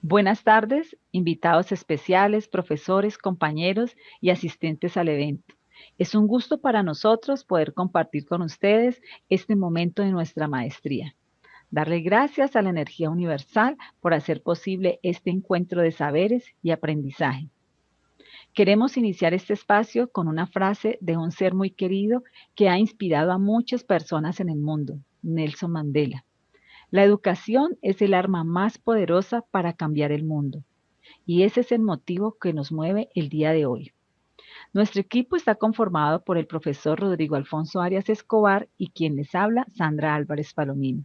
Buenas tardes, invitados especiales, profesores, compañeros y asistentes al evento. Es un gusto para nosotros poder compartir con ustedes este momento de nuestra maestría. Darle gracias a la energía universal por hacer posible este encuentro de saberes y aprendizaje. Queremos iniciar este espacio con una frase de un ser muy querido que ha inspirado a muchas personas en el mundo, Nelson Mandela. La educación es el arma más poderosa para cambiar el mundo. Y ese es el motivo que nos mueve el día de hoy. Nuestro equipo está conformado por el profesor Rodrigo Alfonso Arias Escobar y quien les habla, Sandra Álvarez Palomino.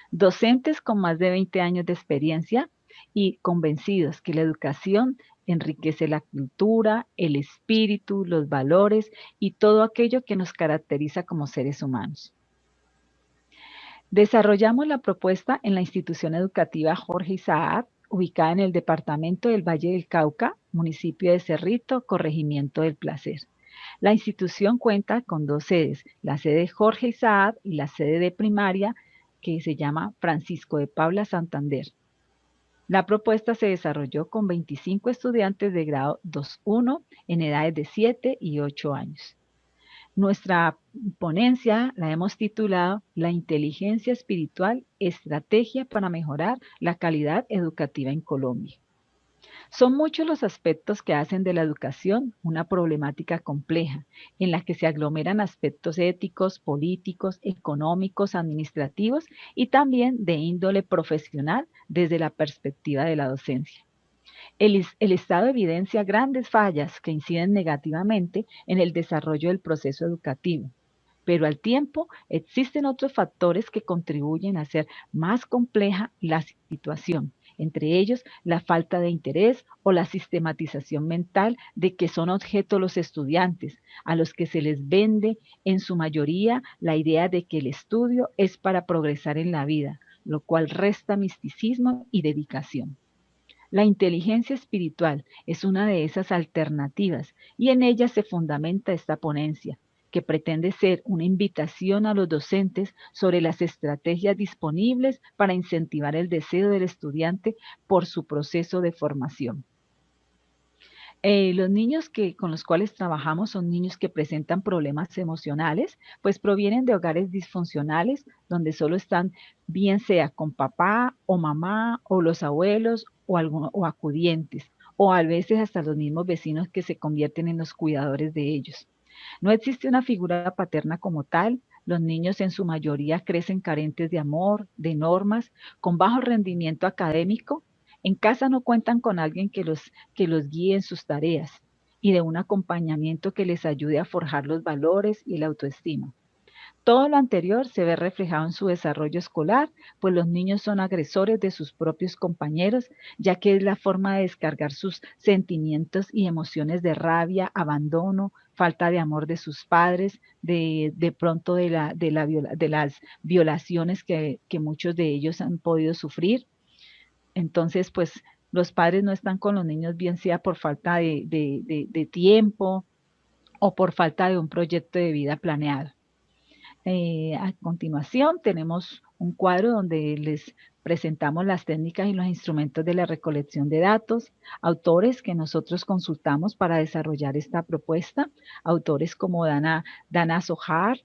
Docentes con más de 20 años de experiencia y convencidos que la educación enriquece la cultura, el espíritu, los valores y todo aquello que nos caracteriza como seres humanos. Desarrollamos la propuesta en la institución educativa Jorge Isaac, ubicada en el departamento del Valle del Cauca, municipio de Cerrito, corregimiento del Placer. La institución cuenta con dos sedes, la sede Jorge Isaac y la sede de primaria que se llama Francisco de Paula Santander. La propuesta se desarrolló con 25 estudiantes de grado 2-1 en edades de 7 y 8 años. Nuestra ponencia la hemos titulado La inteligencia espiritual, estrategia para mejorar la calidad educativa en Colombia. Son muchos los aspectos que hacen de la educación una problemática compleja, en la que se aglomeran aspectos éticos, políticos, económicos, administrativos y también de índole profesional desde la perspectiva de la docencia. El Estado evidencia grandes fallas que inciden negativamente en el desarrollo del proceso educativo, pero al tiempo existen otros factores que contribuyen a hacer más compleja la situación, entre ellos la falta de interés o la sistematización mental de que son objeto los estudiantes, a los que se les vende en su mayoría la idea de que el estudio es para progresar en la vida, lo cual resta misticismo y dedicación. La inteligencia espiritual es una de esas alternativas y en ella se fundamenta esta ponencia, que pretende ser una invitación a los docentes sobre las estrategias disponibles para incentivar el deseo del estudiante por su proceso de formación. Los niños con los cuales trabajamos son niños que presentan problemas emocionales, pues provienen de hogares disfuncionales donde solo están, bien sea con papá o mamá o los abuelos o acudientes, o a veces hasta los mismos vecinos que se convierten en los cuidadores de ellos. No existe una figura paterna como tal. Los niños en su mayoría crecen carentes de amor, de normas, con bajo rendimiento académico. En casa no cuentan con alguien que los guíe en sus tareas y de un acompañamiento que les ayude a forjar los valores y la autoestima. Todo lo anterior se ve reflejado en su desarrollo escolar, pues los niños son agresores de sus propios compañeros, ya que es la forma de descargar sus sentimientos y emociones de rabia, abandono, falta de amor de sus padres, de pronto de las violaciones que muchos de ellos han podido sufrir. Entonces, pues los padres no están con los niños, bien sea por falta de tiempo o por falta de un proyecto de vida planeado. A continuación tenemos un cuadro donde les presentamos las técnicas y los instrumentos de la recolección de datos, autores que nosotros consultamos para desarrollar esta propuesta, autores como Dana Sohar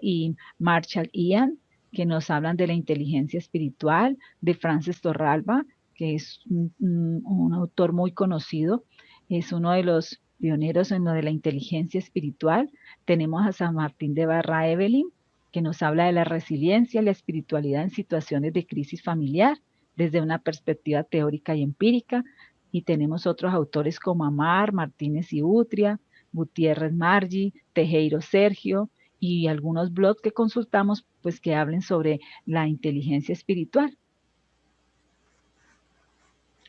y Marshall Ian, que nos hablan de la inteligencia espiritual, de Francis Torralba, que es un autor muy conocido, es uno de los pioneros en lo de la inteligencia espiritual. Tenemos a San Martín de Barra Evelyn, que nos habla de la resiliencia y la espiritualidad en situaciones de crisis familiar desde una perspectiva teórica y empírica. Y tenemos otros autores como Amar, Martínez y Utria, Gutiérrez Margi, Tejero Sergio y algunos blogs que consultamos pues que hablen sobre la inteligencia espiritual.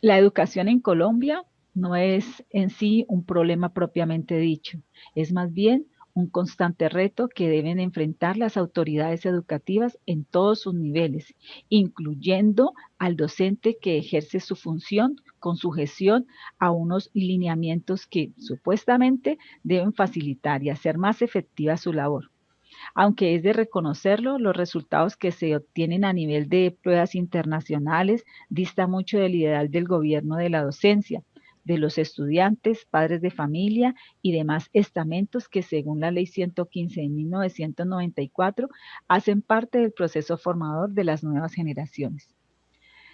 La educación en Colombia no es en sí un problema propiamente dicho, es más bien un constante reto que deben enfrentar las autoridades educativas en todos sus niveles, incluyendo al docente que ejerce su función con sujeción a unos lineamientos que supuestamente deben facilitar y hacer más efectiva su labor. Aunque es de reconocerlo, los resultados que se obtienen a nivel de pruebas internacionales distan mucho del ideal del gobierno de la docencia, de los estudiantes, padres de familia y demás estamentos que, según la Ley 115 de 1994, hacen parte del proceso formador de las nuevas generaciones.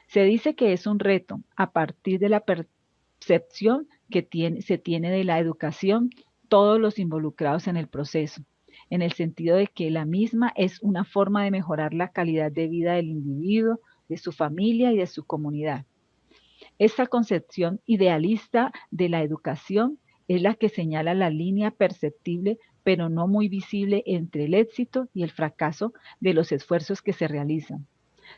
Se dice que es un reto a partir de la percepción que se tiene de la educación todos los involucrados en el proceso, en el sentido de que la misma es una forma de mejorar la calidad de vida del individuo, de su familia y de su comunidad. Esta concepción idealista de la educación es la que señala la línea perceptible pero no muy visible entre el éxito y el fracaso de los esfuerzos que se realizan,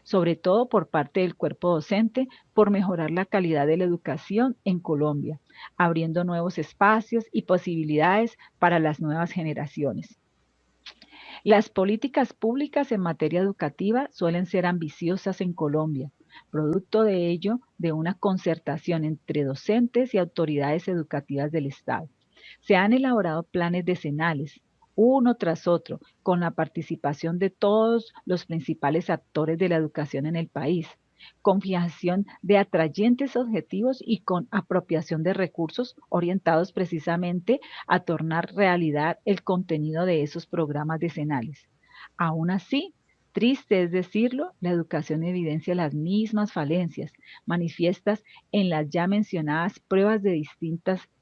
sobre todo por parte del cuerpo docente, por mejorar la calidad de la educación en Colombia, abriendo nuevos espacios y posibilidades para las nuevas generaciones. Las políticas públicas en materia educativa suelen ser ambiciosas en Colombia, producto de ello de una concertación entre docentes y autoridades educativas del Estado. Se han elaborado planes decenales, uno tras otro, con la participación de todos los principales actores de la educación en el país, con fijación de atrayentes objetivos y con apropiación de recursos orientados precisamente a tornar realidad el contenido de esos programas decenales. Aún así, triste es decirlo, la educación evidencia las mismas falencias manifiestas en las ya mencionadas pruebas de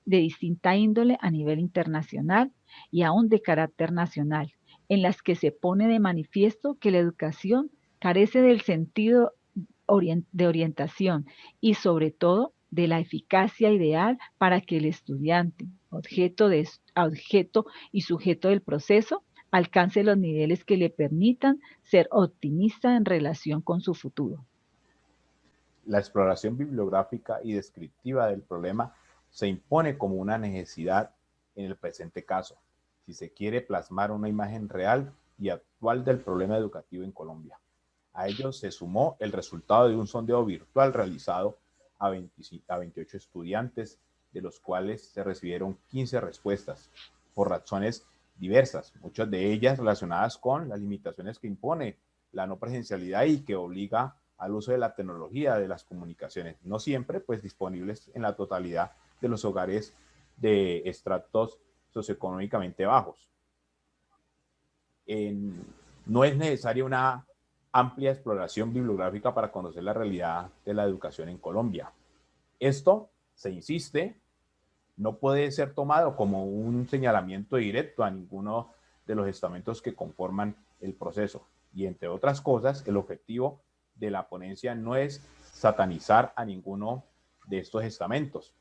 distinta índole a nivel internacional y aún de carácter nacional, en las que se pone de manifiesto que la educación carece del sentido de orientación y sobre todo de la eficacia ideal para que el estudiante, objeto y sujeto del proceso, alcance los niveles que le permitan ser optimista en relación con su futuro. La exploración bibliográfica y descriptiva del problema se impone como una necesidad en el presente caso, si se quiere plasmar una imagen real y actual del problema educativo en Colombia. A ello se sumó el resultado de un sondeo virtual realizado a 28 estudiantes, de los cuales se recibieron 15 respuestas, por razones diversas, muchas de ellas relacionadas con las limitaciones que impone la no presencialidad y que obliga al uso de la tecnología de las comunicaciones, no siempre pues disponibles en la totalidad de los hogares de estratos socioeconómicamente bajos. No es necesaria una amplia exploración bibliográfica para conocer la realidad de la educación en Colombia. Esto, se insiste, no puede ser tomado como un señalamiento directo a ninguno de los estamentos que conforman el proceso. Y entre otras cosas, el objetivo de la ponencia no es satanizar a ninguno de estos estamentos,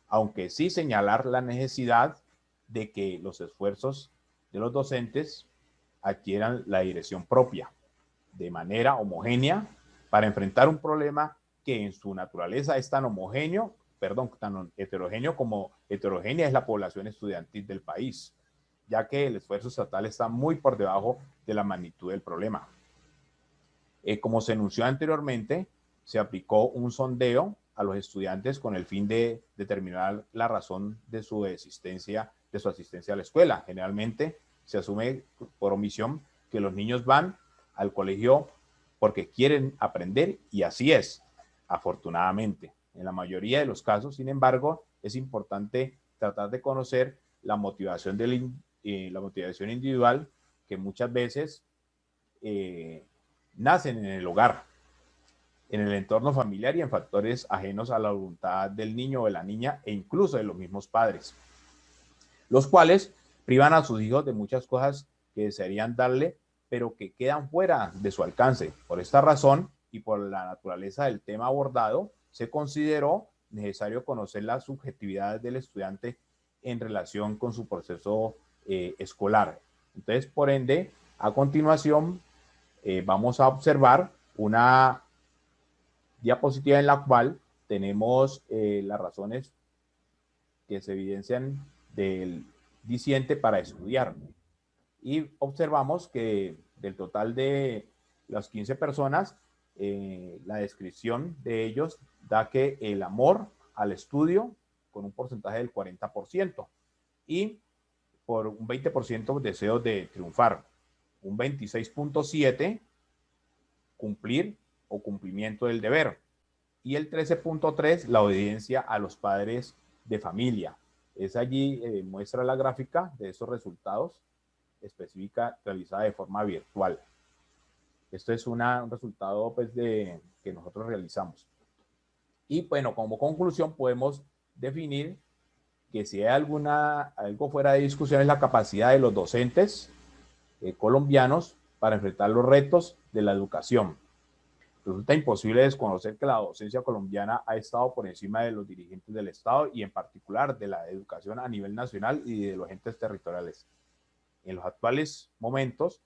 aunque sí señalar la necesidad de que los esfuerzos de los docentes adquieran la dirección propia, de manera homogénea, para enfrentar un problema que en su naturaleza es tan homogéneo, tan heterogéneo como heterogénea es la población estudiantil del país, ya que el esfuerzo estatal está muy por debajo de la magnitud del problema. Como se anunció anteriormente, se aplicó un sondeo a los estudiantes con el fin de determinar la razón de su asistencia a la escuela. Generalmente se asume por omisión que los niños van al colegio porque quieren aprender, y así es, afortunadamente. En la mayoría de los casos, sin embargo, es importante tratar de conocer la motivación individual, que muchas veces nacen en el hogar, en el entorno familiar y en factores ajenos a la voluntad del niño o de la niña, e incluso de los mismos padres, los cuales privan a sus hijos de muchas cosas que desearían darle, pero que quedan fuera de su alcance. Por esta razón y por la naturaleza del tema abordado, se consideró necesario conocer las subjetividades del estudiante en relación con su proceso escolar. Entonces, por ende, a continuación, vamos a observar una diapositiva en la cual tenemos las razones que se evidencian del diciente para estudiar. Y observamos que del total de las 15 personas, la descripción de ellos da que el amor al estudio con un porcentaje del 40% y por un 20% deseo de triunfar. Un 26.7, cumplir o cumplimiento del deber. Y el 13.3, la obediencia a los padres de familia. Es allí, muestra la gráfica de esos resultados específica realizada de forma virtual. Esto es un resultado pues, que nosotros realizamos. Y bueno, como conclusión podemos definir que si hay algo fuera de discusión es la capacidad de los docentes colombianos para enfrentar los retos de la educación. Resulta imposible desconocer que la docencia colombiana ha estado por encima de los dirigentes del Estado y en particular de la educación a nivel nacional y de los entes territoriales. En los actuales momentos,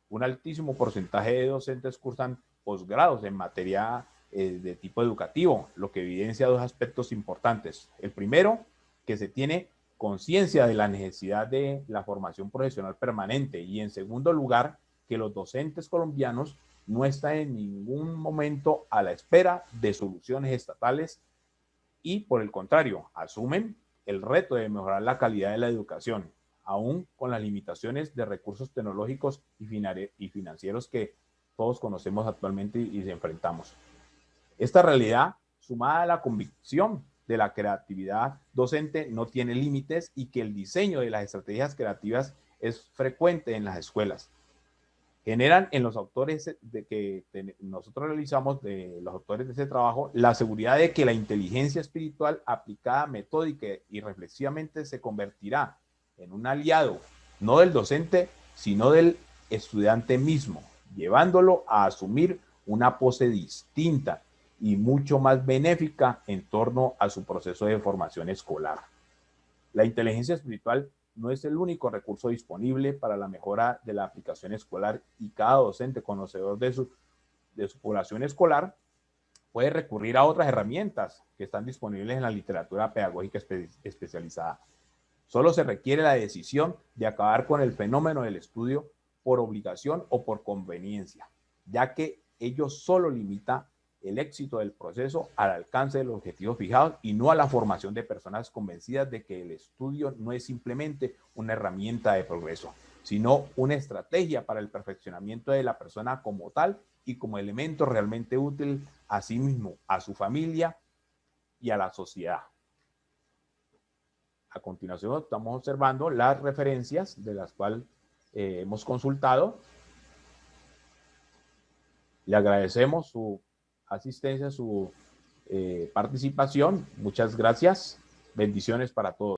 un altísimo porcentaje de docentes cursan posgrados en materia de tipo educativo, lo que evidencia dos aspectos importantes. El primero, que se tiene conciencia de la necesidad de la formación profesional permanente, y en segundo lugar, que los docentes colombianos no están en ningún momento a la espera de soluciones estatales y, por el contrario, asumen el reto de mejorar la calidad de la educación, aún con las limitaciones de recursos tecnológicos y financieros que todos conocemos actualmente y enfrentamos. Esta realidad, sumada a la convicción de la creatividad docente, no tiene límites y que el diseño de las estrategias creativas es frecuente en las escuelas. Generan en los autores que nosotros realizamos, de los autores de ese trabajo, la seguridad de que la inteligencia espiritual aplicada metódica y reflexivamente se convertirá en un aliado, no del docente, sino del estudiante mismo, llevándolo a asumir una pose distinta y mucho más benéfica en torno a su proceso de formación escolar. La inteligencia espiritual no es el único recurso disponible para la mejora de la aplicación escolar, y cada docente conocedor de su población escolar puede recurrir a otras herramientas que están disponibles en la literatura pedagógica especializada. Solo se requiere la decisión de acabar con el fenómeno del estudio por obligación o por conveniencia, ya que ello solo limita el éxito del proceso al alcance de los objetivos fijados y no a la formación de personas convencidas de que el estudio no es simplemente una herramienta de progreso, sino una estrategia para el perfeccionamiento de la persona como tal y como elemento realmente útil a sí mismo, a su familia y a la sociedad. A continuación estamos observando las referencias de las cuales hemos consultado. Le agradecemos su asistencia, su participación. Muchas gracias. Bendiciones para todos.